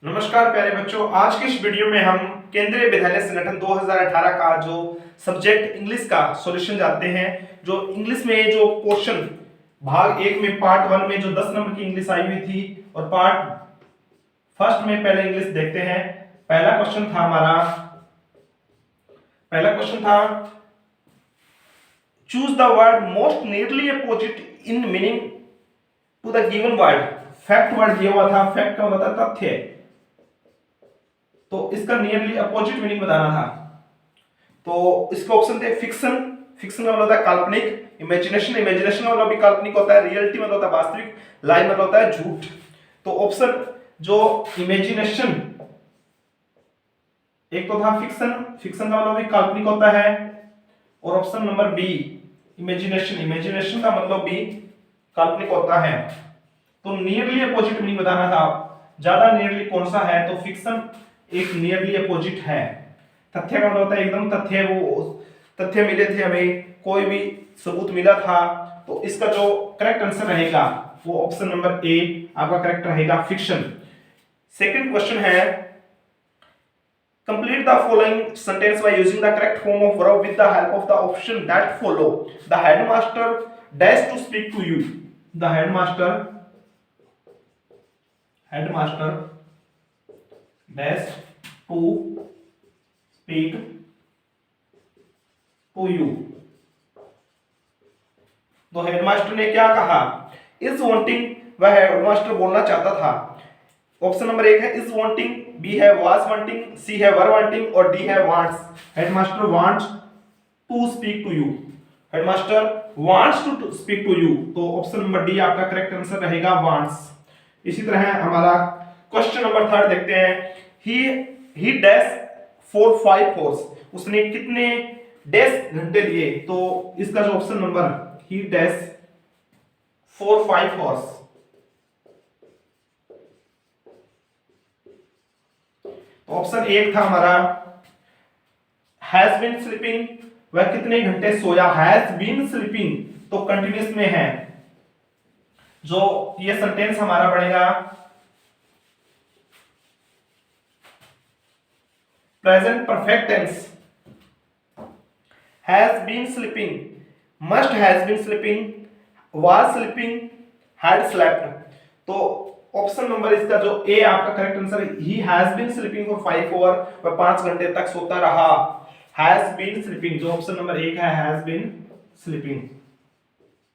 नमस्कार प्यारे बच्चों, आज की इस वीडियो में हम केंद्रीय विद्यालय संगठन 2018 का जो सब्जेक्ट इंग्लिश का सॉल्यूशन जानते हैं। जो इंग्लिश में जो क्वेश्चन भाग एक में पार्ट वन में जो 10 नंबर की इंग्लिश आई हुई थी और पार्ट फर्स्ट में पहले इंग्लिश देखते हैं। पहला क्वेश्चन था choose the word most nearly opposite in meaning to the given word. Fact word दिया हुआ था, फैक्ट का मतलब तथ्य, तो इसका नियरली अपोजिट मीनिंग बताना था। तो इसके ऑप्शन थे फिक्शन, फिक्शन का मतलब होता है काल्पनिक, इमेजिनेशन, इमेजिनेशन का मतलब भी काल्पनिक होता है, रियलिटी मतलब होता है वास्तविक, लाई मतलब होता है झूठ। तो ऑप्शन जो इमेजिनेशन, एक तो था फिक्शन, फिक्शन का मतलब भी काल्पनिक होता है, और option number B imagination, imagination का मतलब भी काल्पनिक होता है। तो नियरली अपोजिट मीनिंग बताना था, ज्यादा नियरली कौन सा है, तो फिक्शन एक नियरली अपोजिट है। तथ्य का मतलब होता है एकदम तथ्य, वो तथ्य मिले थे हमें, कोई भी सबूत मिला था। तो इसका जो करेक्ट आंसर रहेगा वो ऑप्शन नंबर ए आपका करेक्ट रहेगा, फिक्शन। सेकंड क्वेश्चन है complete the following sentence by using the correct form of verb with the help of the option that follow. The headmaster dash to speak to you. The headmaster dash to speak to you. तो headmaster ने क्या कहा? Is wanting, वह headmaster बोलना चाहता था। Option number एक है इज वांटिंग, बी है वाज वांटिंग, सी है वर वांटिंग और डी है wants. Headmaster wants to speak to you, headmaster wants to speak to you, तो ऑप्शन नंबर डी आपका करेक्ट आंसर रहेगा वांट्स। इसी तरह हमारा क्वेश्चन नंबर थर्ड देखते हैं। ही डैश फॉर 5 हॉर्स, उसने कितने डैश घंटे लिए, तो इसका जो option number he dash for 5 hours, तो ऑप्शन एक था हमारा हैज बीन स्लीपिंग, वह कितने घंटे सोया, हैज बीन स्लीपिंग तो कंटिन्यूस में है। जो ये सेंटेंस हमारा बनेगा present perfect tense, has been sleeping, must has been sleeping, was sleeping, had slept. तो ऑप्शन नंबर इसका जो ए आपका करेक्ट आंसर है, he has been sleeping for 5 hour, वह 5 घंटे तक सोता रहा। हैज बीन स्लीपिंग, जो ऑप्शन नंबर एक है हैज बीन स्लीपिंग,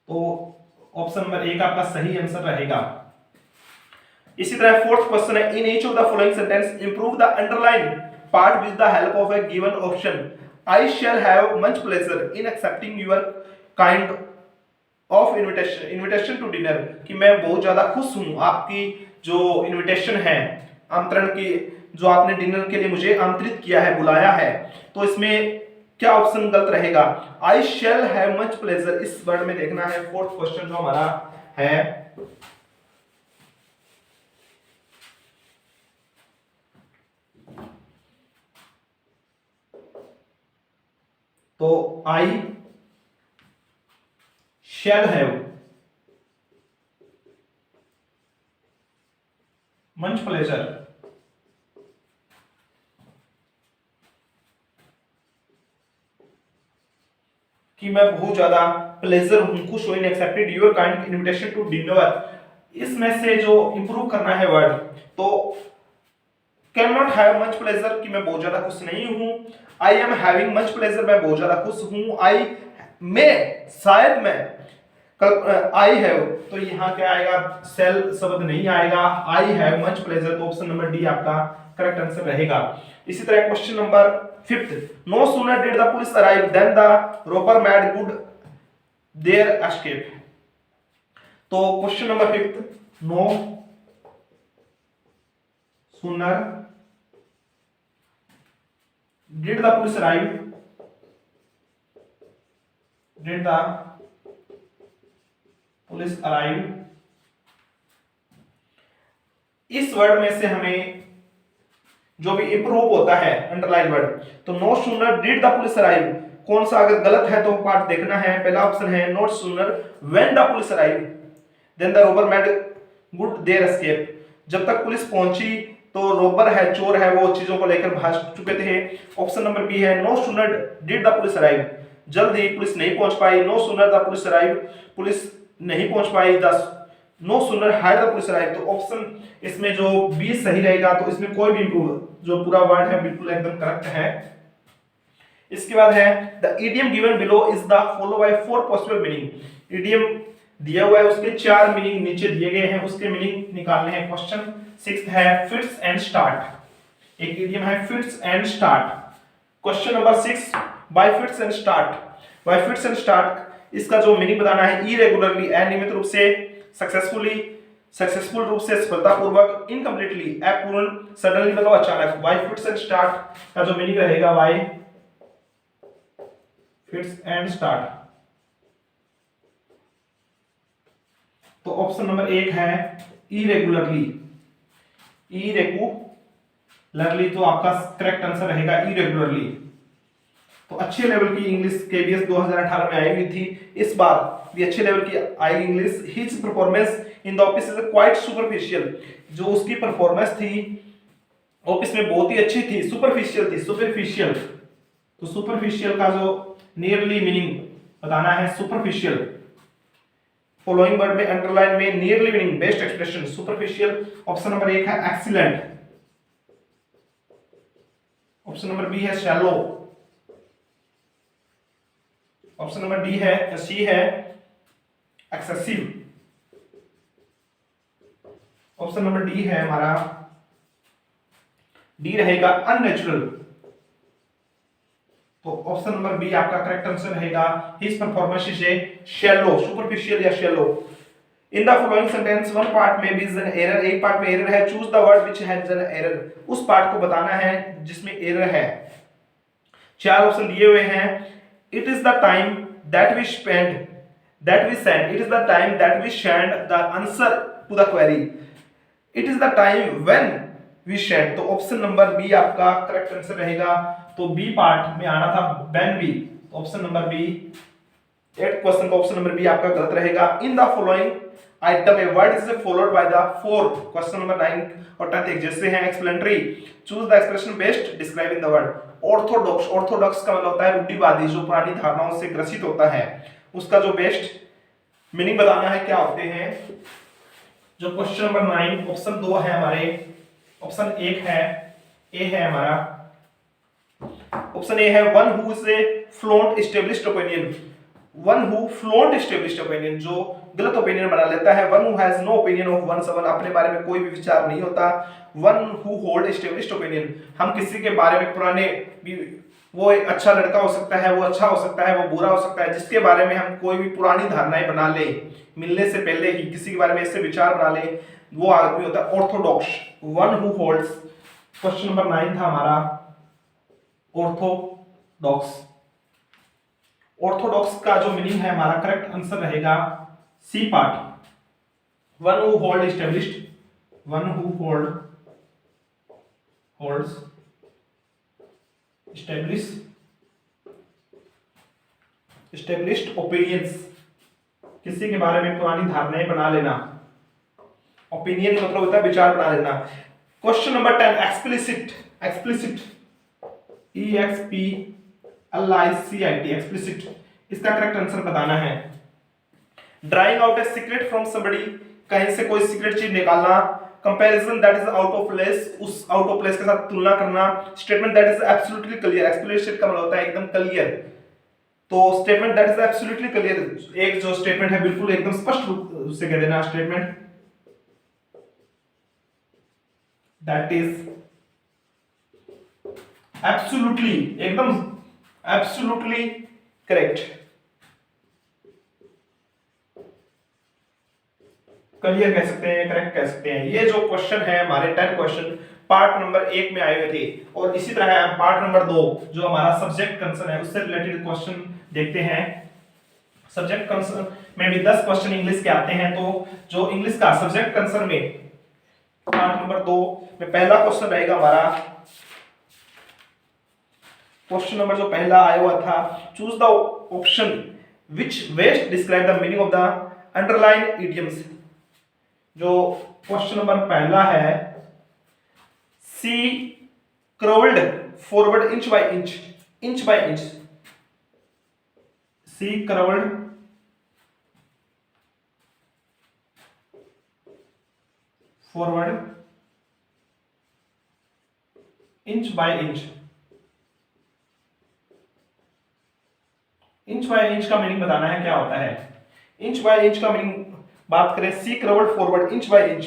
तो ऑप्शन नंबर एक आपका सही आंसर रहेगा। इसी तरह फोर्थ क्वेश्चन है in each of the following sentence improve the underline part with the help of a given option. I shall have much pleasure in accepting your kind of invitation, invitation to dinner, कि मैं बहुत ज्यादा खुश हूं आपकी जो invitation है, आमंत्रण की, जो आपने डिनर के लिए मुझे आमंत्रित किया है, बुलाया है। तो इसमें क्या ऑप्शन गलत रहेगा? I shall have much pleasure, इस वर्ड में देखना है फोर्थ क्वेश्चन जो हमारा है। तो I shall have much pleasure, कि मैं बहुत ज्यादा प्लेजर हूं, खुश हूं in accepted your kind invitation to dinner. इसमें से जो इंप्रूव करना है वर्ड, तो can not have much pleasure, कि मैं बहुत ज्यादा खुश नहीं हूं। I am having much pleasure, मैं बहुत ज्यादा खुश हूं। आई में, शायद मैं, आई हैव, तो यहाँ क्या आएगा, सेल शब्द नहीं आएगा, आई हैव मच प्लेजर, तो ऑप्शन नंबर डी आपका करेक्ट आंसर रहेगा। इसी तरह question number fifth, no sooner did the police arrive then the robber made good their escape. तो question number fifth, no sooner did the police arrive, did the police arrive, इस word में से हमें जो भी इंप्रूव होता है underline word, तो no sooner did the police arrive, कौन सा अगर गलत है तो पार्ट देखना है। पहला ऑप्शन है not sooner when the police arrive then the robber made good their escape, जब तक पुलिस पहुंची तो रोबर है, चोर है, वो चीजों को लेकर भाग चुके थे। ऑप्शन नंबर बी है no sooner did the police arrive, जल्द ही पुलिस नहीं पहुंच पाई। No sooner the police arrive, police नहीं पहुंच पाई। No sooner had the police arrive, तो ऑप्शन इसमें जो बी सही रहेगा। तो इसमें कोई भी जो पूरा वर्ड है बिल्कुल एकदम करेक्ट है। इसके बाद है the idiom given below is the follow by 4 possible meaning. Idiom दिया हुआ है, उसके 4 मीनिंग नीचे दिए गए हैं, उसके मीनिंग निकालने हैं। क्वेश्चन 6 है फिट्स एंड स्टार्ट। एक इडियम है fits and start. Question number 6 bye fits and start. Bye fits and start इसका जो मीनिंग बताना है, इरेगुलरली अनियमित रूप से, सक्सेसफुली सक्सेसफुल रूप से, सफलतापूर्वक, इनकम्प्लीटली अपूर्ण, सडनली मतलब अचानक। बाय फिट्स एंड स्टार्ट का जो मीनिंग रहेगा बाय फिट्स एंड स्टार्ट, तो ऑप्शन नंबर 1 है इरेगुलरली। इरेगुलरली तो आपका करेक्ट आंसर रहेगा इरेगुलरली। तो अच्छे लेवल की इंग्लिश केबीएस 2018 में आई हुई थी, इस बार भी अच्छे लेवल की आई English. His performance in the office is quite superficial, जो उसकी परफॉर्मेंस थी ऑफिस में बहुत ही अच्छी थी, सुपरफिशियल थी, सुपरफिशियल। तो सुपरफिशियल का जो नियरली मीनिंग बताना है, सुपरफिशियल। फॉलोइंग वर्ड में अंडरलाइन में nearly meaning best expression superficial. Option number 1 है एक्सीलेंट। ऑप्शन नंबर बी है शैलो। ऑप्शन नंबर डी है सी है एक्सेसिव। ऑप्शन नंबर डी है हमारा, डी रहेगा अननेचुरल। तो ऑप्शन नंबर बी आपका करेक्ट आंसर रहेगा his performance is shallow, superficial या shallow. In the following sentence one part में बी इज एन एरर, एक पार्ट में एरर है। Choose the word which has an error, उस part को बताना है जिसमें एरर है। 4 ऑप्शन दिए हुए हैं। It is the time that we spend that we send, it is the time that we send the answer to the query, it is the time when we send. तो option number B आपका correct answer रहेगा। तो B part में आना था when we, option number B. 8 question का option number B आपका गलत रहेगा। In the following item a word is followed by the 4, question number 9 और 10 एक जैसे हैं। Explanatory, choose the expression best describing the word. Orthodox, Orthodox का मतलब होता है रूढ़िवादी, जो पुरानी धारणाओं से ग्रसित होता है, उसका जो बेस्ट मीनिंग बताना है क्या होते हैं। जो क्वेश्चन नंबर 9 ऑप्शन 2 है हमारे, ऑप्शन 1 है ए है हमारा। ऑप्शन ए है one who is a flaunt established opinion, one who flaunt established opinion, जो गलत ओपिनियन बना लेता है। One who has no opinion of one one, अपने बारे में कोई भी विचार नहीं होता। One who hold established opinion, हम किसी के बारे में पुराने, वो एक अच्छा लड़का हो सकता है, वो अच्छा हो सकता है, वो बुरा हो सकता है, जिसके बारे में हम कोई भी पुरानी धारणाएं बना ले, मिलने से पहले ही किसी के बारे में ऐसे विचार बना ले, वो आदमी होता है Orthodox. One who holds, question number 9 था हमारा ऑर्थोडॉक्स। ऑर्थोडॉक्स का जो मीनिंग है हमारा करेक्ट आंसर रहेगा C part, one who hold established, one who holds established opinions, किसी के बारे में पुरानी धारणाएं बना लेना। ओपिनियन मतलब होता है विचार बना लेना। Question number 10 explicit, explicit EXPLICIT explicit, इसका करेक्ट आंसर बताना है। Drawing out a secret from somebody, कहीं से कोई सीक्रेट चीज निकालना। Comparison that is out of place, उस आउट ऑफ प्लेस के साथ तुलना करना। Statement that is absolutely clear, explicit का मतलब होता है एकदम क्लियर। तो statement that is absolutely clear, एक जो स्टेटमेंट है बिल्कुल एकदम स्पष्ट रूप से कह देना। स्टेटमेंट दैट इज एब्सोल्युटली, एकदम एब्सोल्युटली करेक्ट, क्लियर कह सकते हैं, करेक्ट कह सकते हैं। ये जो क्वेश्चन है हमारे 10 क्वेश्चन पार्ट नंबर 1 में आए हुए थे, और इसी तरह पार्ट नंबर 2 जो हमारा सब्जेक्ट कंसर्न है उससे रिलेटेड क्वेश्चन देखते हैं। सब्जेक्ट कंसर्न में भी 10 क्वेश्चन इंग्लिश के आते हैं। तो जो इंग्लिश का सब्जेक्ट कंसर्न में पार्ट नंबर 2 में पहला क्वेश्चन रहेगा हमारा, क्वेश्चन नंबर जो पहला आया हुआ था, choose the option which best describe the meaning of the underline idioms. जो क्वेश्चन नंबर पहला है she crawled forward inch by inch, inch by inch, she crawled forward inch by inch. Inch by inch का meaning बताना है क्या होता है। Inch by inch का मीनिंग बात करें, she crawled forward inch by inch,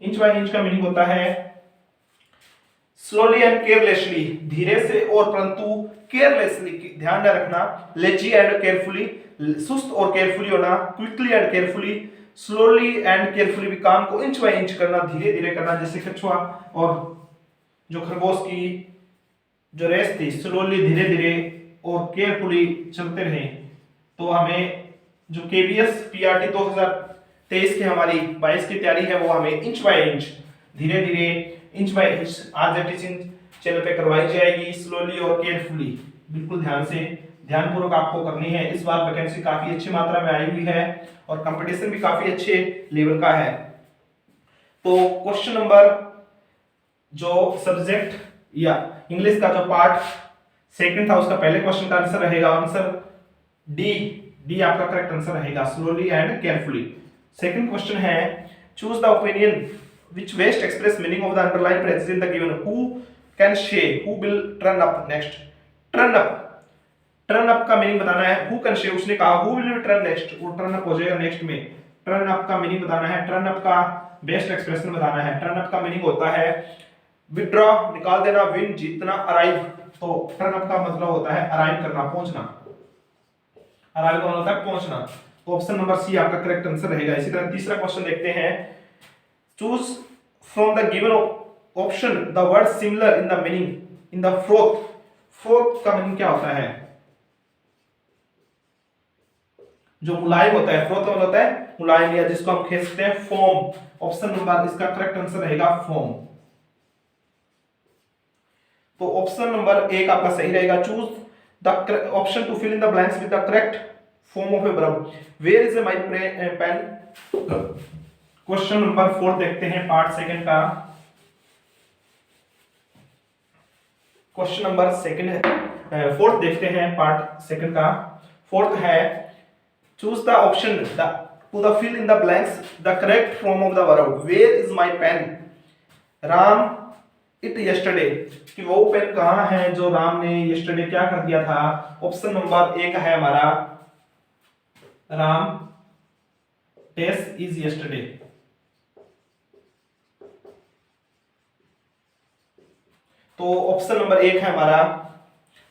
inch by inch का मीनिंग होता है स्लोली एंड केयरलेसली, धीरे से और परंतु केयरलेसली, ध्यान न रखना, लेजी एंड केयरफुली, सुस्त और केयरफुली होना, quickly and carefully, slowly and carefully भी काम को इंच बाय इंच करना, धीरे धीरे करना। जैसे कछुआ और जो खरगोश की जो रेस थी, स्लोली धीरे धीरे और केयरफुली चलते रहे। तो हमें जो केबीएस पीआरटी 2023 की हमारी 22 की तैयारी है वो हमें इंच बाय इंच, धीरे धीरे, inch by inch RJ teaching channel पे करवाई जाएगी, स्लोली और केयरफुली। बिल्कुल ध्यान से, ध्यानपूर्वक आपको करनी है। इस बार वैकेंसी काफी अच्छी मात्रा में आई हुई है और कंपटीशन भी काफी अच्छे लेवल का है। तो क्वेश्चन नंबर जो सब्जेक्ट या इंग्लिश का जो पार्ट सेकंड था उसका पहले क्वेश्चन का आंसर रहेगा आंसर डी, डी आपका करेक्ट आंसर रहेगा, slowly and carefully. Second question है, choose the opinion which best express meaning of the underlying phrases in the given, who can say, who will turn up next, turn up, turn up का meaning बताना है, who can say उसने कहा who will turn next, वो turn up हो जाएगा next में। turn up का मीनिंग बताना है, turn up का बेस्ट एक्सप्रेशन बताना है। turn up का मीनिंग होता है विड्रॉ निकाल देना, विन जीतना, अराइव, तो turn up का मतलब होता है अराइव करना, पहुंचना, अराइव का मतलब होता है पहुंचना। तो ऑप्शन नंबर सी आपका करेक्ट आंसर रहेगा। इसी तरह तीसरा क्वेश्चन देखते हैं, choose from the given option the word similar in the meaning in the froth, froth का मीनिंग क्या होता है, जो मुलायम होता है, फ्रोथ का मतलब होता है मुलायम या जिसको हम कह सकते हैं फोम। ऑप्शन नंबर इसका करेक्ट आंसर रहेगा फोम। तो ऑप्शन नंबर एक आपका सही रहेगा, choose the option to fill in the blanks with the correct form of a verb, where is my pen. Question number 4 देखते हैं पार्ट सेकंड का। क्वेश्चन नंबर फोर्थ देखते हैं पार्ट सेकंड का। फोर्थ है, choose the option to the fill in the blanks the correct form of the verb, where is my pen, Ram it yesterday, कि वो pen कहां है जो राम ने यस्टरडे क्या कर दिया था। ऑप्शन नंबर एक है हमारा राम टेस्ट इज यस्टरडे। तो ऑप्शन नंबर एक है हमारा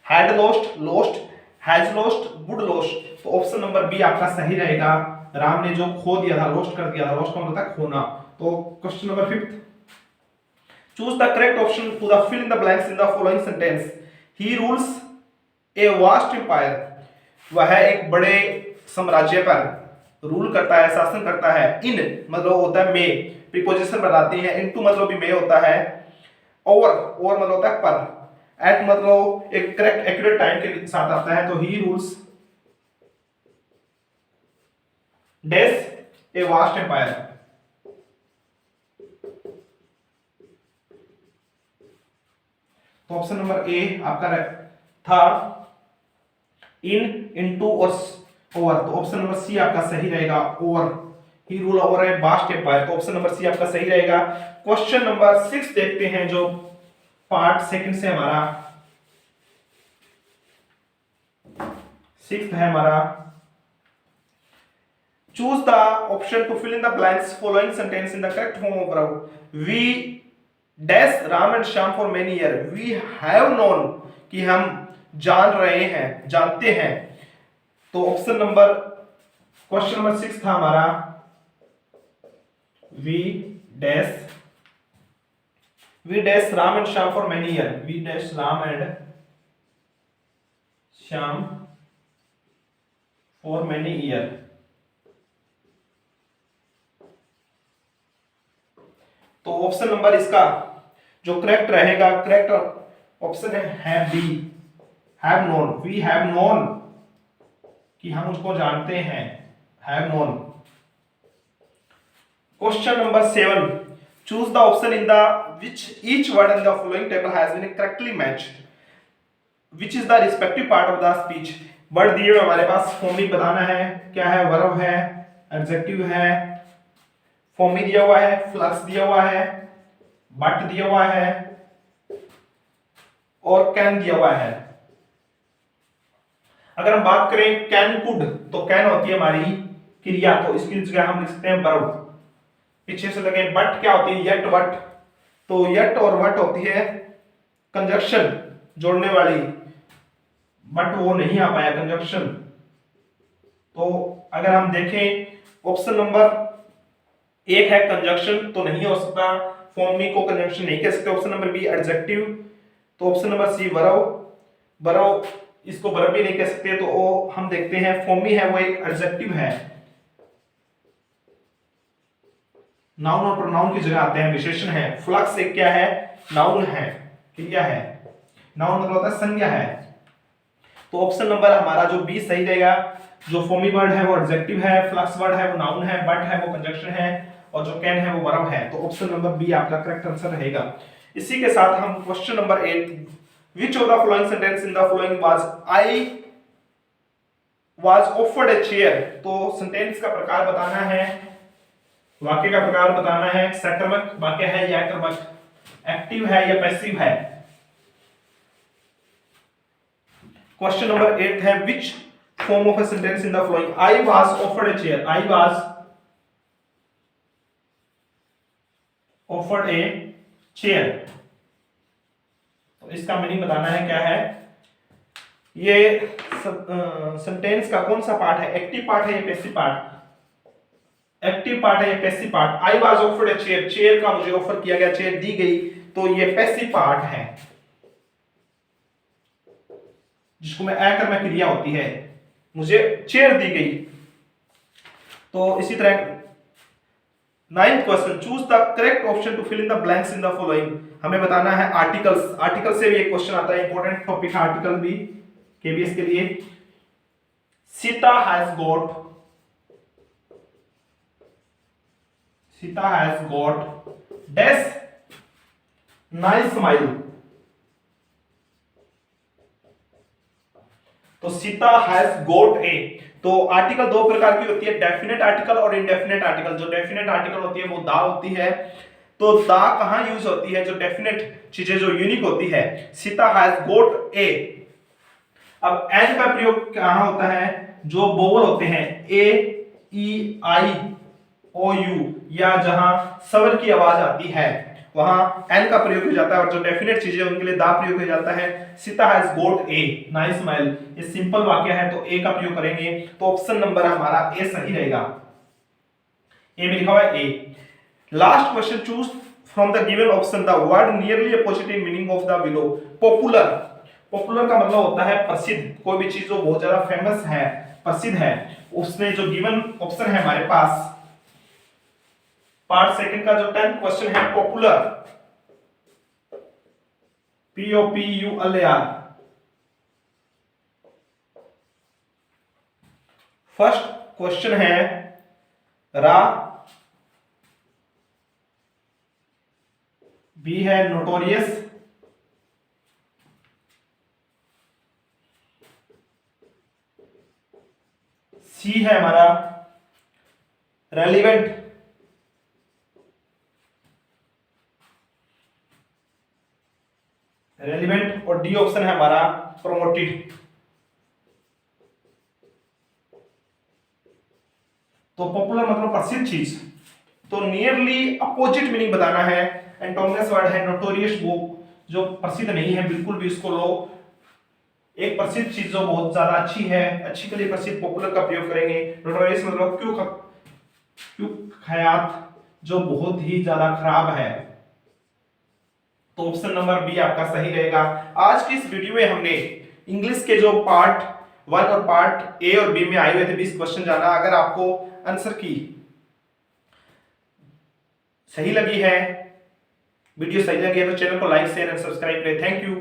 had lost, lost, has lost, would lost. तो ऑप्शन नंबर बी आपका सही रहेगा, राम ने जो खो दिया था, लॉस्ट कर दिया था, लॉस्ट का मतलब था खोना। तो question number 5, choose the correct option to the fill in the blanks in the following sentence, he rules a vast empire, वह एक बड़े साम्राज्य पर रूल करता है, शासन करता है। इन मतलब होता है में, प्रीपोजिशन बताती है, इनटू मतलब भी में होता है, और मतलब होता है पर, एट मतलब एक करेक्ट एक्यूरेट टाइम के साथ आता है। तो he rules dash a vast empire. तो ऑप्शन नंबर ए आपका था इन, इनटू और ओवर। तो ऑप्शन नंबर सी आपका सही रहेगा, over, he rule over a vast empire. तो ऑप्शन नंबर सी आपका सही रहेगा। क्वेश्चन नंबर 6 देखते हैं जो पार्ट सेकंड से हमारा 6th है हमारा, choose the option to fill in the blanks following sentence in the correct form of verb, we dash Ram and Shyam for many year, we have known, कि हम जान रहे हैं, जानते हैं। तो ऑप्शन नंबर क्वेश्चन नंबर 6 था हमारा we dash Ram and Shyam for many year, we dash Ram and Shyam for many year. तो ऑप्शन नंबर इसका जो करेक्ट रहेगा, करेक्ट ऑप्शन है B, have known, we have known, कि हम उसको जानते हैं, have known. Question number 7, choose the option in the which each word in the following table has been correctly matched, which is the respective part of the speech. Word दिए हुए हमारे पास, formic बताना है क्या है, वर्ब है, adjective है, फॉर्मी दिया हुआ है, फ्लक्स दिया हुआ है, बट दिया हुआ है और कैन दिया हुआ है। अगर हम बात करें कैन कुड, तो कैन होती है हमारी क्रिया, तो इसकी जगह हम लिख सकते हैं वर्ब। पीछे से लगे बट क्या होती है, यट वट, तो यट और वट होती है कंजक्शन जोड़ने वाली, बट वो नहीं आ पाया कंजक्शन। तो अगर हम देखें ऑप्शन नंबर एक है कंजक्शन, तो नहीं हो सकता, फॉर्मी को कंजक्शन नहीं कह सकते। ऑप्शन नंबर बी एडजेक्टिव, तो option number C verb, verb इसको वर्ब भी नहीं कह सकते, तो वो हम देखते हैं फॉर्मी है वो एक एडजेक्टिव है, नाउन और प्रोनाउन की जगह आते हैं, विशेषण है। फ्लक्स एक क्या है, नाउन है, क्रिया है, नाउन मतलब होता है संज्ञा है। तो ऑप्शन नंबर हमारा जो बी सही रहेगा। जो फॉर्मी वर्ड है वो एडजेक्टिव है, फ्लक्स वर्ड है वो नाउन है, बट है वो कंजक्शन है और जो कैन है वो वर्ब है। तो ऑप्शन नंबर बी आपका करेक्ट आंसर रहेगा। इसी के साथ हम question number 8, which of the following sentence in the following was I was offered a chair। तो सेंटेंस का प्रकार बताना है, वाक्य का प्रकार बताना है, सकर्मक वाक्य है या कर्मक, एक्टिव है या पैसिव है। क्वेश्चन नंबर 8 है which form of a sentence in the following I was offered a chair, I was offered a chair। तो इसका मीनिंग बताना है क्या है। ये सेंटेंस का कौन सा पार्ट है, एक्टिव पार्ट है या पैसिव पार्ट, एक्टिव पार्ट है या passive part. I was offered a chair, chair का मुझे ऑफर किया गया, चेयर दी गई, तो ये पैसिव पार्ट है, जिसको मैं अकर्मक क्रिया होती है, मुझे चेयर दी गई। तो इसी तरह 9th question, choose the correct option to fill in the blanks in the following. हमें बताना है आर्टिकल्स, आर्टिकल से भी एक क्वेश्चन आता है, इंपॉर्टेंट टॉपिक है आर्टिकल भी केबीएस के लिए। Sita has got, Sita has got dash nice smile. तो सीता हैज गॉट ए, तो आर्टिकल दो प्रकार की होती है, डेफिनेट आर्टिकल और इनडेफिनेट आर्टिकल। जो डेफिनेट आर्टिकल होती है वो दा होती है, तो दा कहां यूज होती है, जो डेफिनेट चीजें जो यूनिक होती है। Sita has got a. अब एन का प्रयोग कहां होता है, जो वोवल होते हैं ए ई आई ओ यू, या जहां स्वर की आवाज आती है वहां एन का प्रयोग हो जाता है, और जो डेफिनेट चीजें उनके लिए दा प्रयोग हो जाता है। Sita has got a nice smile, ये सिंपल वाक्य है तो ए का प्रयोग करेंगे। तो ऑप्शन नंबर हमारा ए सही रहेगा, ए में लिखा हुआ है A. Last question, choose from the given option the word nearly opposite in meaning of the below. Popular, popular का मतलब होता है प्रसिद्ध, कोई भी चीज जो बहुत ज्यादा फेमस है, प्रसिद्ध है। उसमें जो गिवन ऑप्शन है हमारे पास पार्ट सेकंड का जो 10th क्वेश्चन है, पॉपुलर, POPULAR। फर्स्ट क्वेश्चन है रा, बी है नोटोरियस, सी है हमारा रेलिवेंट, रेलिवेंट, और डी ऑप्शन है हमारा प्रोमोटेड। तो पॉपुलर मतलब प्रसिद्ध चीज, तो नियरली अपोजिट मीनिंग बताना है। एंटोनियस वर्ड है नोटोरियस, वो जो प्रसिद्ध नहीं है बिल्कुल भी, उसको लो एक प्रसिद्ध चीज जो बहुत ज्यादा अच्छी है, अच्छी के लिए प्रसिद्ध, पॉपुलर का प्रयोग करेंगे। नोटोरियस मतलब क्यों खयात, जो बहुत ही ज्यादा खराब है। तो ऑप्शन नंबर बी आपका सही रहेगा। आज की इस वीडियो में हमने इंग्लिश के जो पार्ट 1 और पार्ट ए और बी में आए हुए थे 20 क्वेश्चन जाना। अगर आपको आंसर की सही लगी है, वीडियो सही लगी है, तो चैनल को लाइक शेयर एंड सब्सक्राइब करें। Thank you.